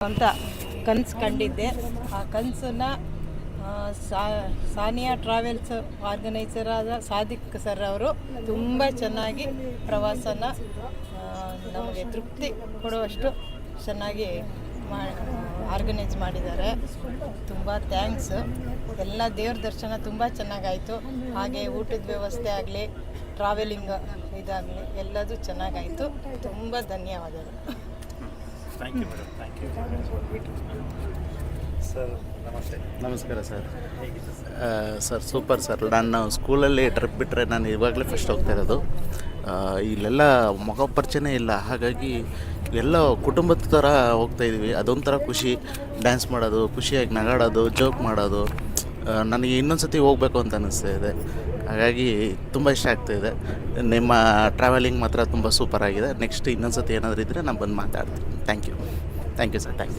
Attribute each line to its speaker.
Speaker 1: ಅಂತ ಕನಸು ಕಂಡಿದ್ದೆ. ಆ ಕನಸನ್ನು ಸಾನಿಯಾ ಟ್ರಾವೆಲ್ಸ್ ಆರ್ಗನೈಸರ್ ಆದ ಸಾದಿಕ್ ಸರ್ ಅವರು ತುಂಬ ಚೆನ್ನಾಗಿ ಪ್ರವಾಸನ ನಮಗೆ ತೃಪ್ತಿ ಕೊಡುವಷ್ಟು ಚೆನ್ನಾಗಿ ಆರ್ಗನೈಸ್ ಮಾಡಿದ್ದಾರೆ. ತುಂಬ ಥ್ಯಾಂಕ್ಸ್. ಎಲ್ಲ ದೇವ್ರ ದರ್ಶನ ತುಂಬ ಚೆನ್ನಾಗಾಯಿತು. ಹಾಗೆ ಊಟದ ವ್ಯವಸ್ಥೆ ಆಗಲಿ, ಟ್ರಾವೆಲಿಂಗ್ ಇದಾಗಲಿ ಎಲ್ಲದೂ ಚೆನ್ನಾಗಾಯಿತು. ತುಂಬ ಧನ್ಯವಾದಗಳು.
Speaker 2: Thank you madam. Thank you sir. ನಮಸ್ತೆ.
Speaker 3: ನಮಸ್ಕಾರ ಸರ್.
Speaker 2: ಹೇಗಿದೆ
Speaker 3: ಸರ್ ಸೂಪರ್ ಸರ್. ನಾನು ಸ್ಕೂಲಲ್ಲಿ ಟ್ರಿಪ್ ಬಿಟ್ಟರೆ ನಾನು ಇವಾಗಲೇ ಫಸ್ಟ್ ಹೋಗ್ತಾ ಇರೋದು. ಇಲ್ಲೆಲ್ಲ ಮುಖ ಪರಿಚಯನೇ ಇಲ್ಲ, ಹಾಗಾಗಿ ಎಲ್ಲ ಕುಟುಂಬದ ಥರ ಹೋಗ್ತಾಯಿದ್ವಿ. ಅದೊಂಥರ ಖುಷಿ. ಡ್ಯಾನ್ಸ್ ಮಾಡೋದು, ಖುಷಿಯಾಗಿ ನಗಾಡೋದು, ಜೋಕ್ ಮಾಡೋದು, ನನಗೆ ಇನ್ನೊಂದು ಸತಿ ಹೋಗಬೇಕು ಅಂತ ಅನ್ನಿಸ್ತಾ ಇದೆ. ಹಾಗಾಗಿ ತುಂಬ ಇಷ್ಟ ಆಗ್ತಾಯಿದೆ. ನಿಮ್ಮ ಟ್ರಾವೆಲಿಂಗ್ ಮಾತ್ರ ತುಂಬ ಸೂಪರ್ ಆಗಿದೆ. ನೆಕ್ಸ್ಟ್ ಇನ್ನೊಂದು ಸತಿ ಏನಾದರೂ ಇದ್ದರೆ ನಾನು ಬಂದು ಮಾತಾಡ್ತೀನಿ. Thank you sir. Thank you.